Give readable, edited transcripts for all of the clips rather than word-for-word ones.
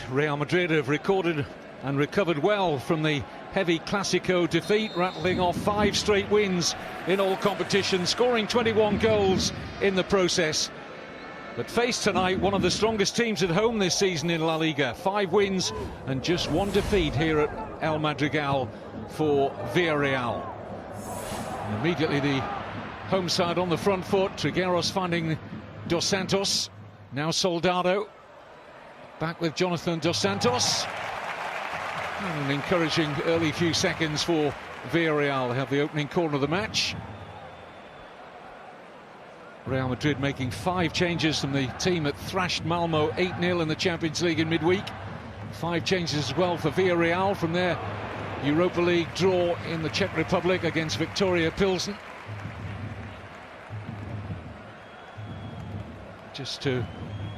Real Madrid have recorded and recovered well from the heavy Clásico defeat, rattling off 5 straight wins in all competitions, scoring 21 goals in the process. But face tonight one of the strongest teams at home this season in La Liga. 5 wins and just 1 defeat here at El Madrigal for Villarreal. And immediately the home side on the front foot. Trigueros finding Dos Santos. Now Soldado. Back with Jonathan Dos Santos. And an encouraging early few seconds for Villarreal. They have the opening corner of the match. Real Madrid making 5 changes from the team that thrashed Malmo 8-0 in the Champions League in midweek. 5 changes as well for Villarreal from their Europa League draw in the Czech Republic against Victoria Pilsen. Just to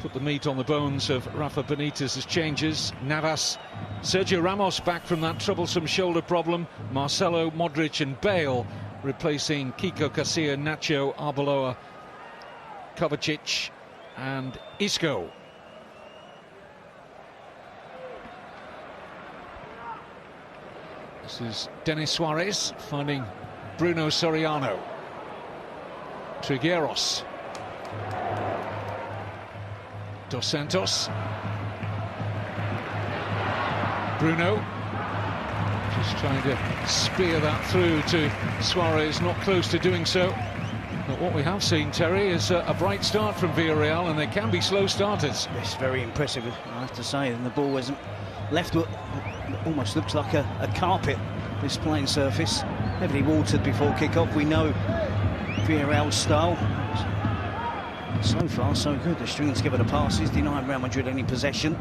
put the meat on the bones of Rafa Benitez's changes. Navas, Sergio Ramos back from that troublesome shoulder problem. Marcelo, Modric and Bale replacing Kiko Casilla, Nacho, Arbeloa, Kovacic and Isco. This is Denis Suarez finding Bruno Soriano. Trigueros. Dos Santos. Bruno just trying to spear that through to Suarez, not close to doing so. But what we have seen, Terry, is a bright start from Villarreal, and they can be slow starters. It's very impressive, I have to say, and the ball wasn't left what almost looks like a carpet, this playing surface. Heavily watered before kick-off. We know Villarreal's style. So far, so good. The string together the passes, denying Real Madrid any possession.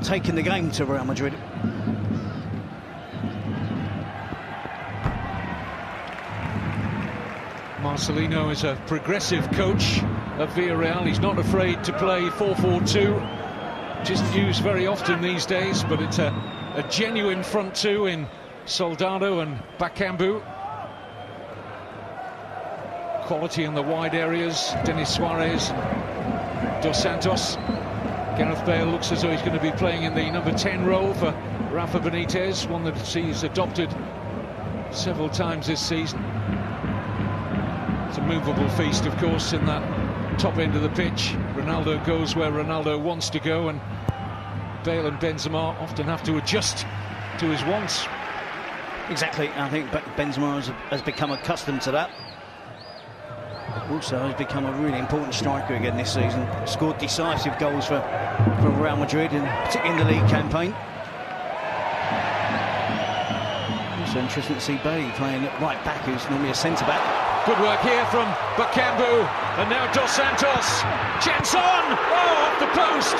Taking the game to Real Madrid. Marcelino is a progressive coach of Villarreal. He's not afraid to play 4-4-2. Which isn't used very often these days, but it's a genuine front two in Soldado and Bakambu. Quality in the wide areas. Denis Suarez and Dos Santos. Gareth Bale looks as though he's going to be playing in the number 10 role for Rafa Benitez, one that he's adopted several times this season. It's a movable feast, of course, in that top end of the pitch. Ronaldo goes where Ronaldo wants to go, and Bale and Benzema often have to adjust to his wants. Exactly. I think Benzema has become accustomed to that. Also has become a really important striker again this season. Scored decisive goals for Real Madrid, and particularly in the league campaign. Also interesting to see Bailey playing at right back, who's normally a centre-back. Good work here from Bakambu, and now Dos Santos. Chance on! Oh, off the post!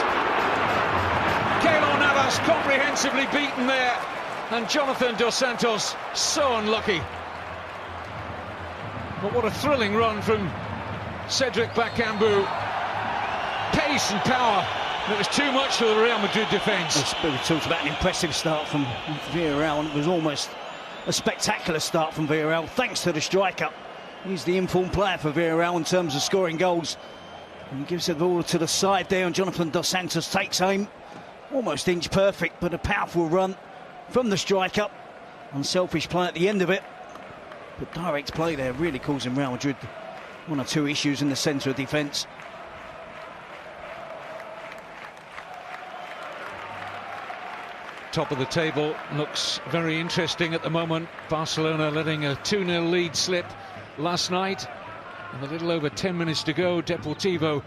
Keylor Navas comprehensively beaten there, and Jonathan Dos Santos so unlucky. But what a thrilling run from Cedric Bakambu. Pace and power. It was too much for the Real Madrid defence. We talked about an impressive start from Villarreal, and it was almost a spectacular start from Villarreal, thanks to the striker. He's the informed player for Villarreal in terms of scoring goals. And he gives the ball to the side there, and Jonathan Dos Santos takes aim. Almost inch perfect, but a powerful run from the striker. Unselfish play at the end of it. But direct play there really causing Real Madrid 1 or 2 issues in the centre of defence. Top of the table looks very interesting at the moment. Barcelona letting a 2-0 lead slip last night. And a little over 10 minutes to go, Deportivo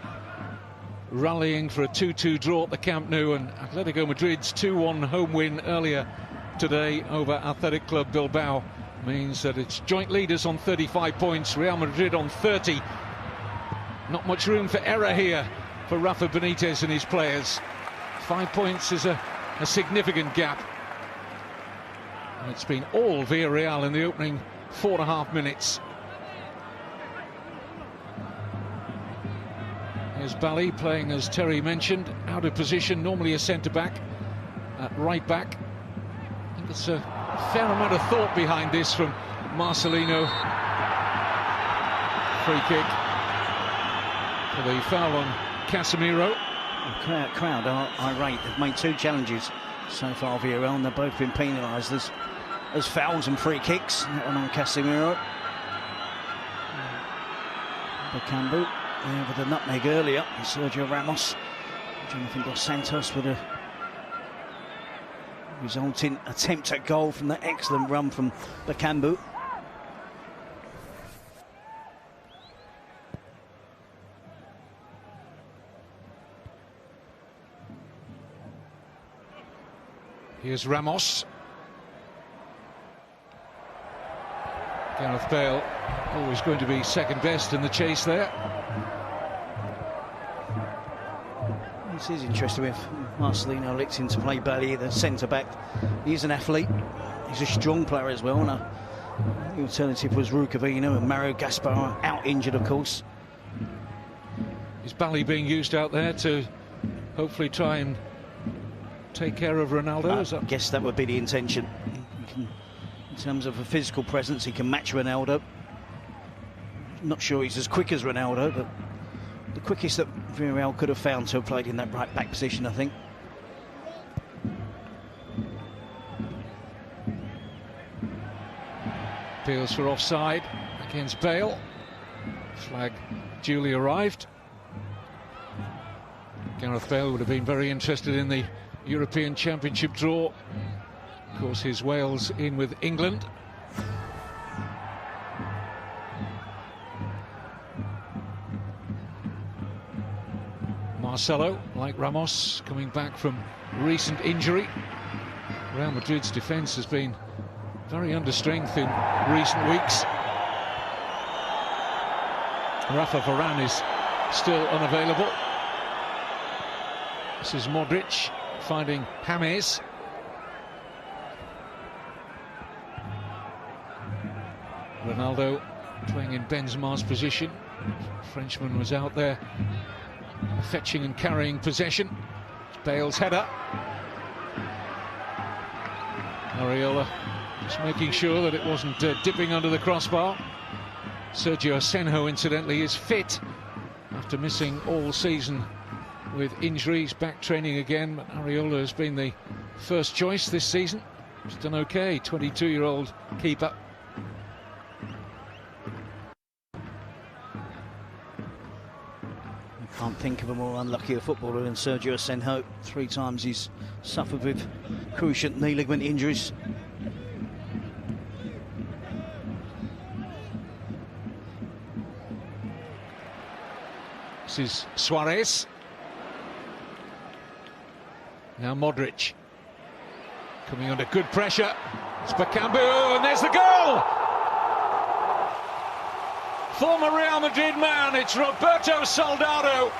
rallying for a 2-2 draw at the Camp Nou, and Atletico Madrid's 2-1 home win earlier today over Athletic Club Bilbao means that it's joint leaders on 35 points, Real Madrid on 30. Not much room for error here for Rafa Benitez and his players. 5 points is a significant gap. And it's been all Villarreal in the opening 4.5 minutes. Here's Bali playing, as Terry mentioned, out of position, normally a centre-back at right back. I think it's a fair amount of thought behind this from Marcelino. Free kick for the foul on Casemiro. The crowd are irate. They've made 2 challenges so far, Villarreal, and they've both been penalised as fouls and free kicks. That one on Casemiro. Bakambu there with a nutmeg earlier. And Sergio Ramos. Jonathan Dos Santos with a resulting attempt at goal from that excellent run from Bakambu. Here's Ramos. Gareth Bale always going to be second best in the chase there. This is interesting with Marcelino electing to play Bailly, the centre-back. He's an athlete. He's a strong player as well. And the alternative was Rukavino, and Mario Gaspar out injured, of course. Is Bailly being used out there to hopefully try and take care of Ronaldo? I guess that would be the intention. In terms of a physical presence, he can match Ronaldo. Not sure he's as quick as Ronaldo, but the quickest that Villarreal could have found to have played in that right back position, I think. Appeals for offside against Bale. Flag duly arrived. Gareth Bale would have been very interested in the European Championship draw. Of course, his Wales in with England. Marcelo, like Ramos, coming back from recent injury. Real Madrid's defence has been very under strength in recent weeks. Rafa Varane is still unavailable. This is Modric finding James. Ronaldo playing in Benzema's position. Frenchman was out there fetching and carrying possession. It's Bale's header. Areola just making sure that it wasn't dipping under the crossbar. Sergio Asenjo, incidentally, is fit after missing all season with injuries, back training again. But Areola has been the first choice this season. He's done okay, 22-year-old keeper. Can't think of a more unlucky footballer than Sergio Asenjo. 3 times he's suffered with cruciate knee ligament injuries. This is Suarez. Now Modric. Coming under good pressure. It's Bakambu, and there's the goal! Former Real Madrid man, it's Roberto Soldado.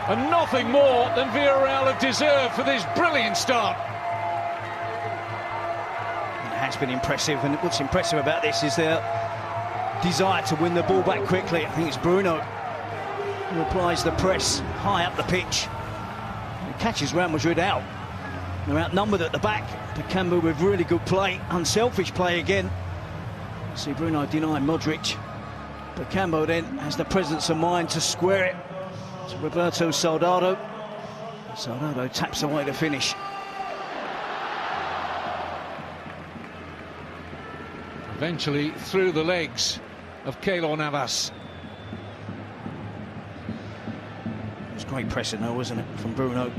And nothing more than Villarreal have deserved for this brilliant start. It has been impressive, and what's impressive about this is their desire to win the ball back quickly. I think it's Bruno who applies the press high up the pitch. He catches Real Madrid out. They're outnumbered at the back. Bakambu with really good play, unselfish play again. See Bruno deny Modric. Bakambu then has the presence of mind to square it to Roberto Soldado. Soldado taps away the finish. Eventually through the legs of Keylor Navas. It was great pressing though, wasn't it, from Bruno?